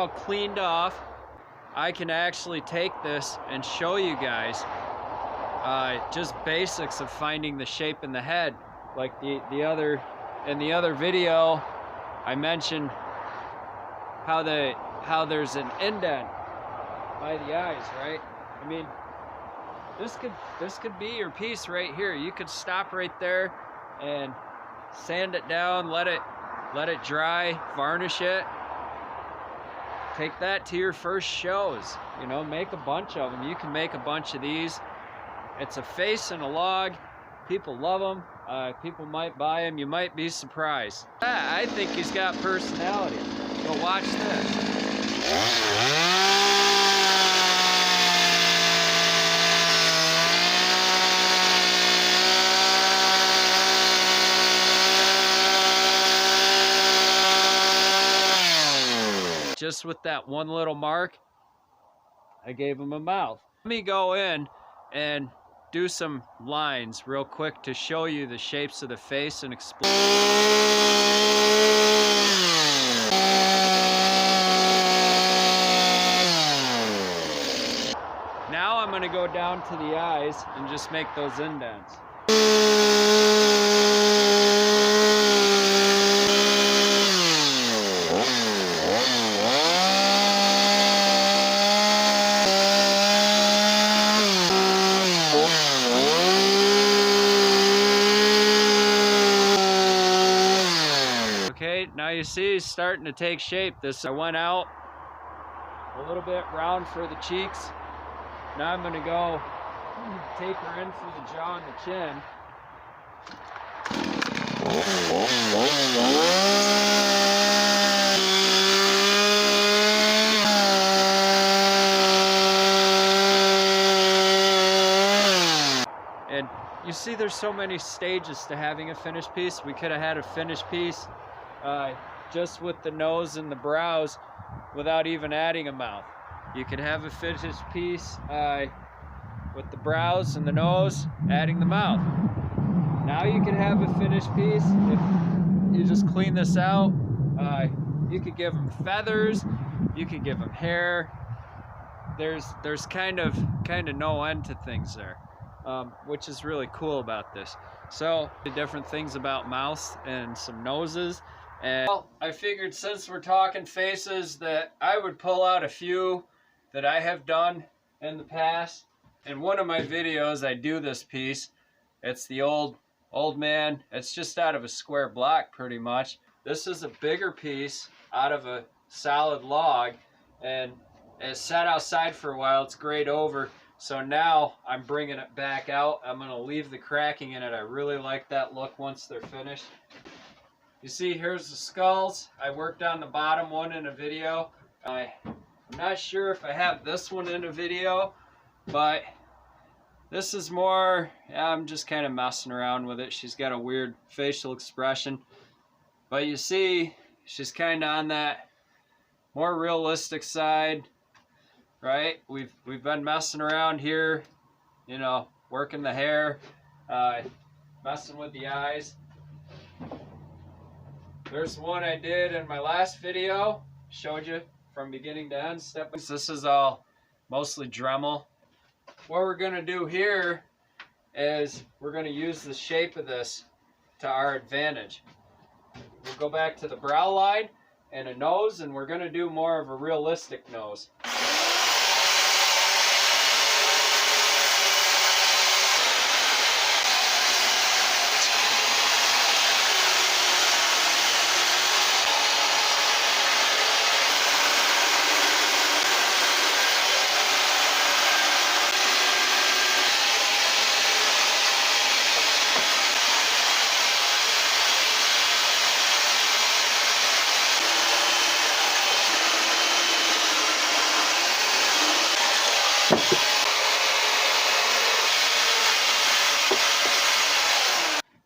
all cleaned off, I can actually take this and show you guys just basics of finding the shape in the head. Like in the other video, I mentioned how there's an indent by the eyes, right? I mean, this could be your piece right here. You could stop right there and sand it down, let it dry, varnish it. Take that to your first shows, you know, make a bunch of them. You can make a bunch of these. It's a face and a log. People love them. People might buy them. You might be surprised. I think he's got personality. But watch this. Just with that one little mark, I gave him a mouth. Let me go in and do some lines real quick to show you the shapes of the face and explain. Now I'm going to go down to the eyes and just make those indents. Okay, now you see it's starting to take shape. I went out a little bit round for the cheeks. Now I'm going to go taper in through the jaw and the chin. And you see there's so many stages to having a finished piece. We could have had a finished piece just with the nose and the brows without even adding a mouth. You could have a finished piece with the brows and the nose, adding the mouth. Now you can have a finished piece if you just clean this out. You could give them feathers, you could give them hair. There's kind of no end to things there, which is really cool about this. So the different things about mouths and some noses. And well, I figured since we're talking faces that I would pull out a few that I have done in the past. In one of my videos I do this piece. It's the old man. It's just out of a square block pretty much. This is a bigger piece out of a solid log, and it sat outside for a while. It's grayed over, so now I'm bringing it back out. I'm going to leave the cracking in it. I really like that look once they're finished. You see, here's the skulls. I worked on the bottom one in a video. I'm not sure if I have this one in a video, but this is more, I'm just kind of messing around with it. She's got a weird facial expression. But you see, she's kind of on that more realistic side, right? We've been messing around here, you know, working the hair, messing with the eyes. There's one I did in my last video, showed you from beginning to end. This is all mostly Dremel. What we're going to do here is we're going to use the shape of this to our advantage. We'll go back to the brow line and a nose, and we're going to do more of a realistic nose.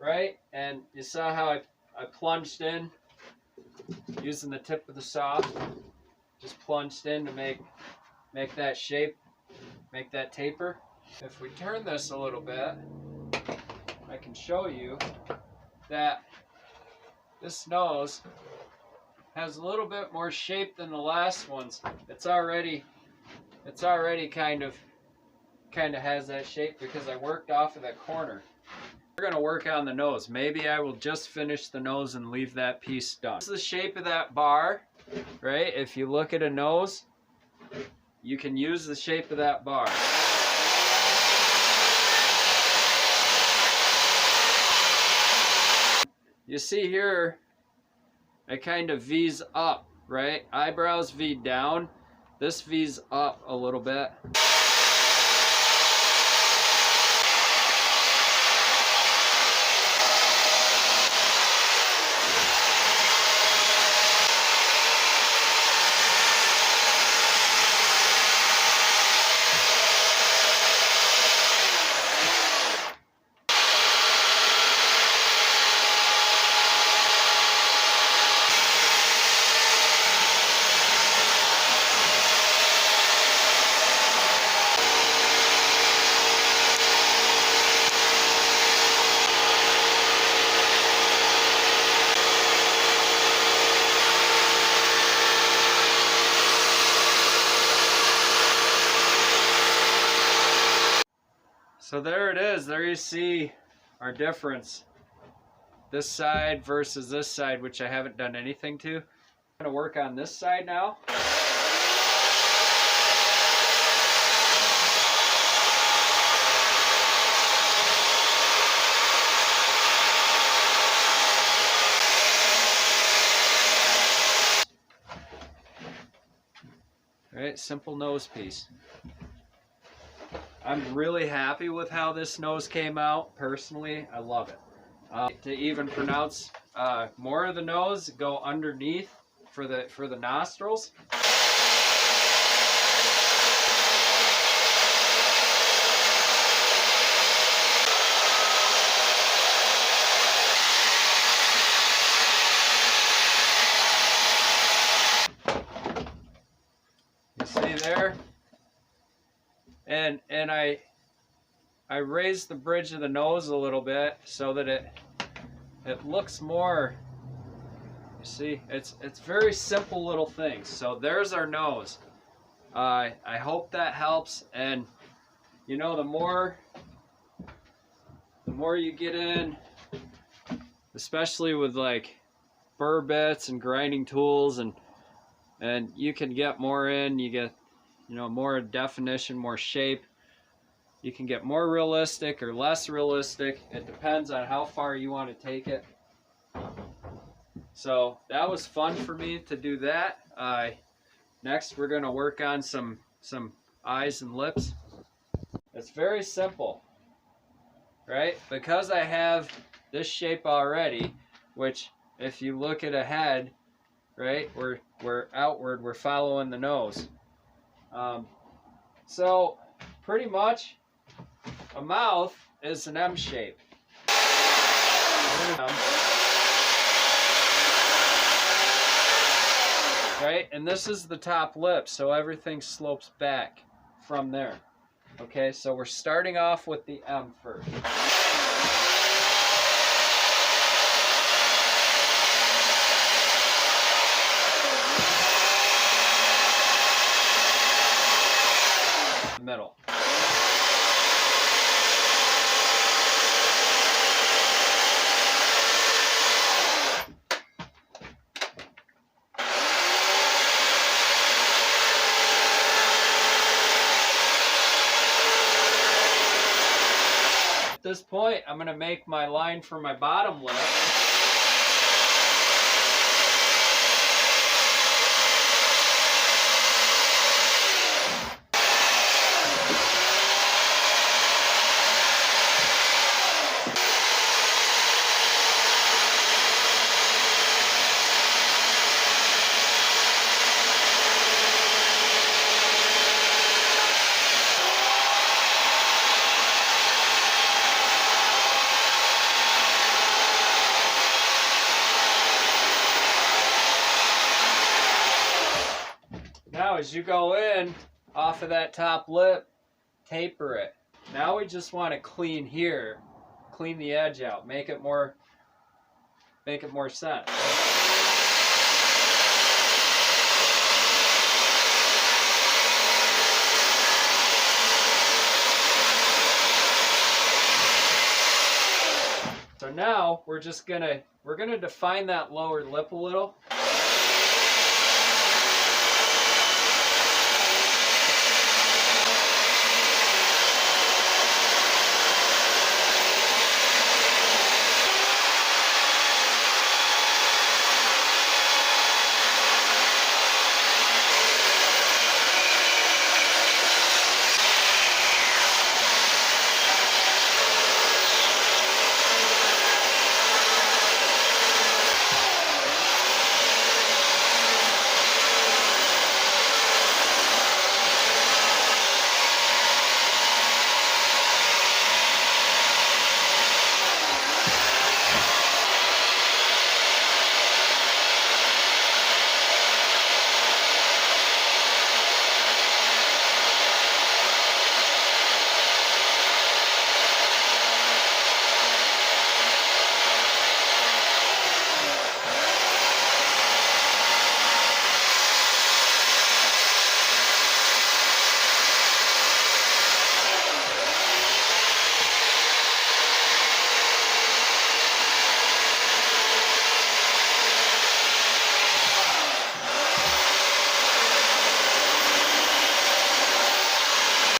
Right, and you saw how I plunged in using the tip of the saw. Just plunged in to make that shape, make that taper. If we turn this a little bit, I can show you that this nose has a little bit more shape than the last ones. It's already kind of has that shape because I worked off of that corner. We're gonna work on the nose. Maybe I will just finish the nose and leave that piece done. This is the shape of that bar, right? If you look at a nose, you can use the shape of that bar. You see here, it kind of V's up, right? Eyebrows V down. This V's up a little bit. So there it is. There you see our difference. This side versus this side, which I haven't done anything to. I'm going to work on this side now. All right, simple nose piece. I'm really happy with how this nose came out. Personally, I love it. To even pronounce more of the nose, go underneath for the nostrils. You see there? And I raised the bridge of the nose a little bit so that it looks more, you see, it's very simple little things. So there's our nose. I hope that helps, and you know, the more you get in, especially with like burr bits and grinding tools, and you can get more in, you get, you know, more definition, more shape. You can get more realistic or less realistic. It depends on how far you want to take it. So that was fun for me to do that. Next, we're going to work on some eyes and lips. It's very simple, right? Because I have this shape already, which if you look at a head, right, we're outward, we're following the nose. So pretty much a mouth is an M shape. Right? And this is the top lip, so everything slopes back from there. Okay, so we're starting off with the M first. Middle. At this point, I'm going to make my line for my bottom lip. Now as you go in off of that top lip, taper it. Now we just want to clean here, clean the edge out, make it more sense. now we're gonna define that lower lip a little.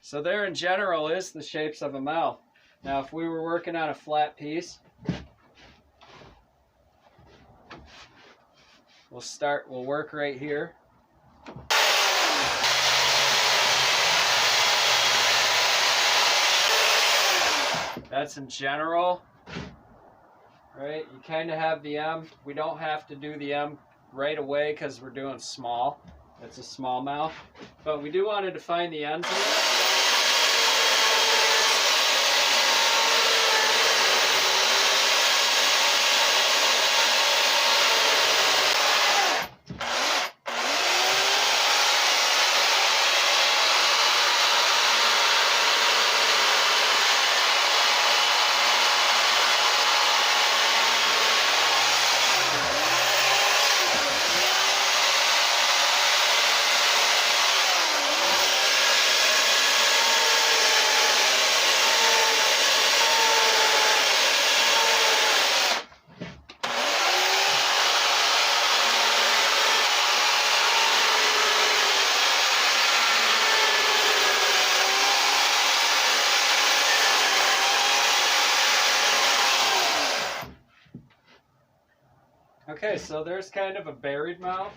So there in general is the shapes of a mouth. Now if we were working on a flat piece, we'll work right here. That's in general, right? You kind of have the M. We don't have to do the M right away because we're doing small. It's a small mouth. But we do want to define the ends of it. Okay, so there's kind of a buried mouth.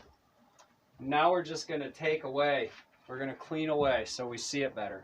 Now we're just going to take away, we're going to clean away so we see it better.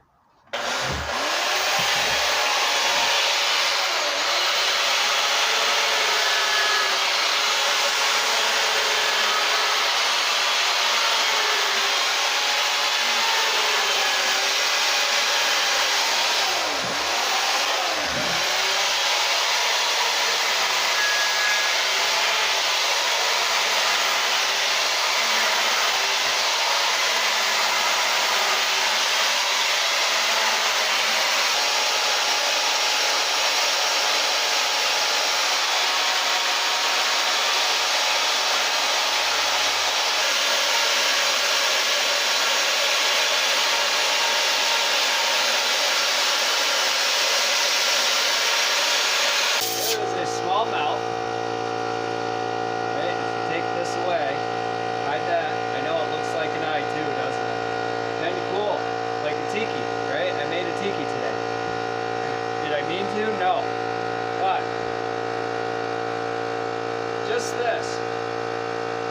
Just this.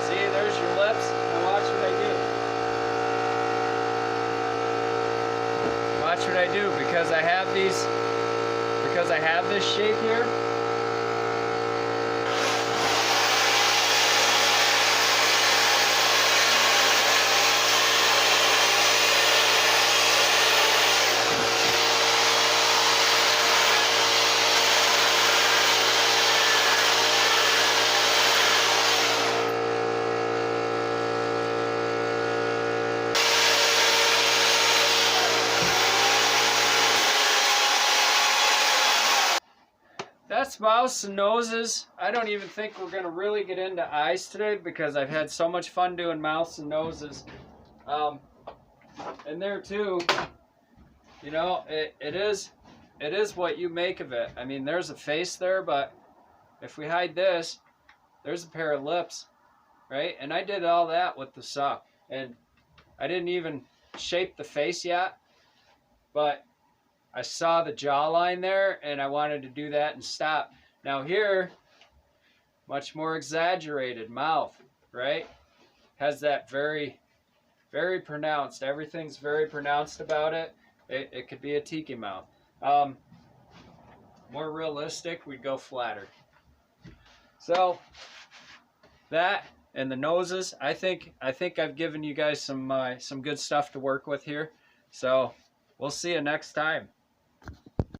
See, there's your lips. Now watch what I do. Watch what I do because I have this shape here. That's mouths and noses. I don't even think we're going to really get into eyes today because I've had so much fun doing mouths and noses. And there too, you know, it is what you make of it. I mean, there's a face there, but if we hide this, there's a pair of lips, right? And I did all that with the saw. And I didn't even shape the face yet, but I saw the jawline there and I wanted to do that and stop. Now here, much more exaggerated mouth, right? Has that very, very pronounced. Everything's very pronounced about it. It could be a tiki mouth. More realistic, we'd go flatter. So that and the noses, I think I've given you guys some good stuff to work with here. So we'll see you next time.